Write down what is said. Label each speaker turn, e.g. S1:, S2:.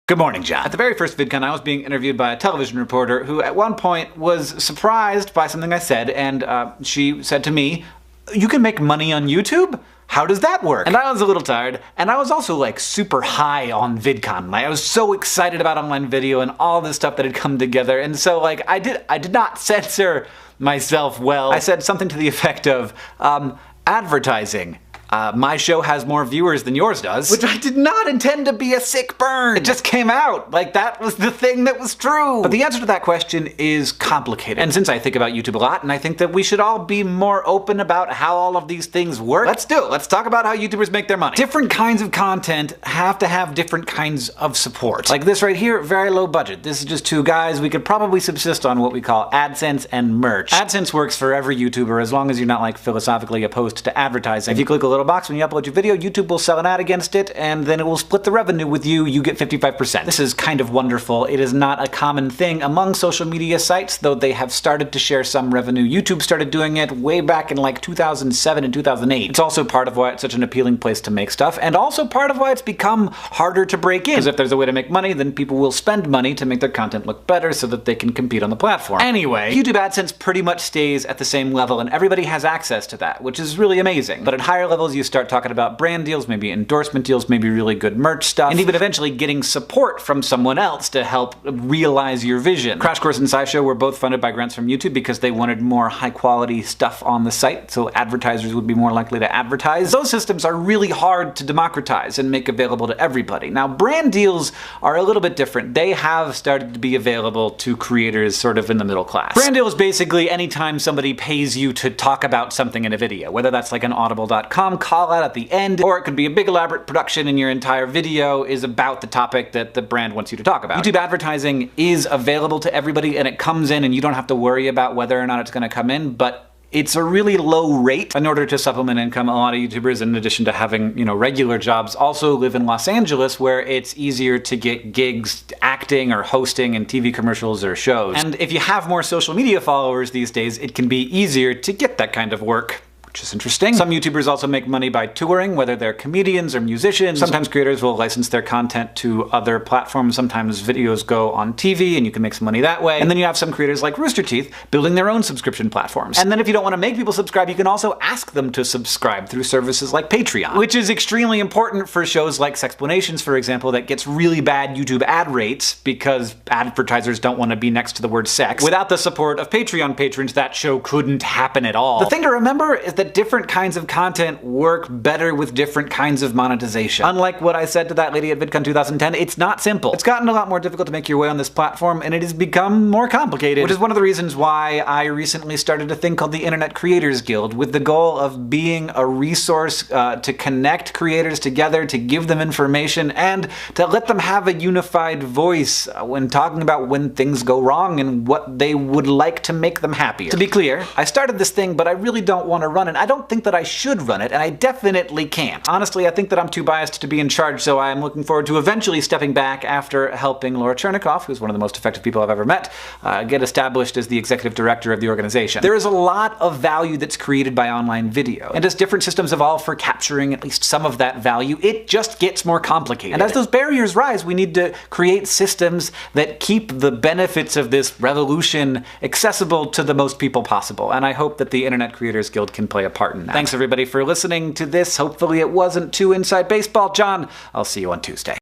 S1: Good morning, John. At the very first VidCon, I was being interviewed by a television reporter who at one point was surprised by something I said, and she said to me, "You can make money on YouTube? How does that work?" And I was a little tired, and I was also like super high on VidCon. Like, I was so excited about online video and all this stuff that had come together, and so like I did not censor myself well. I said something to the effect of, advertising. My show has more viewers than yours does. Which I did not intend to be a sick burn. It just came out. Like, that was the thing that was true. But the answer to that question is complicated. And since I think about YouTube a lot, and I think that we should all be more open about how all of these things work, let's do it. Let's talk about how YouTubers make their money. Different kinds of content have to have different kinds of support. Like this right here, very low budget. This is just two guys. We could probably subsist on what we call AdSense and merch. AdSense works for every YouTuber as long as you're not like philosophically opposed to advertising. If you click a little box when you upload your video, YouTube will sell an ad against it, and then it will split the revenue with you. You get 55%. This is kind of wonderful. It is not a common thing among social media sites, though they have started to share some revenue. YouTube started doing it way back in like 2007 and 2008. It's also part of why it's such an appealing place to make stuff, and also part of why it's become harder to break in. Because if there's a way to make money, then people will spend money to make their content look better so that they can compete on the platform. Anyway, YouTube AdSense pretty much stays at the same level, and everybody has access to that, which is really amazing. But at higher levels, you start talking about brand deals, maybe endorsement deals, maybe really good merch stuff, and even eventually getting support from someone else to help realize your vision. Crash Course and SciShow were both funded by grants from YouTube because they wanted more high-quality stuff on the site, so advertisers would be more likely to advertise. Those systems are really hard to democratize and make available to everybody. Now, brand deals are a little bit different. They have started to be available to creators sort of in the middle class. Brand deal is basically anytime somebody pays you to talk about something in a video, whether that's like an audible.com call out at the end, or it could be a big elaborate production and your entire video is about the topic that the brand wants you to talk about. YouTube advertising is available to everybody and it comes in and you don't have to worry about whether or not it's going to come in, but it's a really low rate. In order to supplement income, a lot of YouTubers, in addition to having, regular jobs, also live in Los Angeles, where it's easier to get gigs acting or hosting in TV commercials or shows. And if you have more social media followers these days, it can be easier to get that kind of work, which is interesting. Some YouTubers also make money by touring, whether they're comedians or musicians. Sometimes creators will license their content to other platforms. Sometimes videos go on TV and you can make some money that way. And then you have some creators like Rooster Teeth building their own subscription platforms. And then if you don't want to make people subscribe, you can also ask them to subscribe through services like Patreon, which is extremely important for shows like Sexplanations, for example, that gets really bad YouTube ad rates because advertisers don't want to be next to the word sex. Without the support of Patreon patrons, that show couldn't happen at all. The thing to remember is that different kinds of content work better with different kinds of monetization. Unlike what I said to that lady at VidCon 2010, it's not simple. It's gotten a lot more difficult to make your way on this platform, and it has become more complicated, which is one of the reasons why I recently started a thing called the Internet Creators Guild, with the goal of being a resource to connect creators together, to give them information, and to let them have a unified voice when talking about when things go wrong and what they would like to make them happier. To be clear, I started this thing, but I really don't want to run it. I don't think that I should run it, and I definitely can't. Honestly, I think that I'm too biased to be in charge, so I'm looking forward to eventually stepping back after helping Laura Chernikoff, who's one of the most effective people I've ever met, get established as the executive director of the organization. There is a lot of value that's created by online video, and as different systems evolve for capturing at least some of that value, it just gets more complicated. And as those barriers rise, we need to create systems that keep the benefits of this revolution accessible to the most people possible, and I hope that the Internet Creators Guild can play a part in that. Thanks everybody for listening to this. Hopefully it wasn't too inside baseball. John, I'll see you on Tuesday.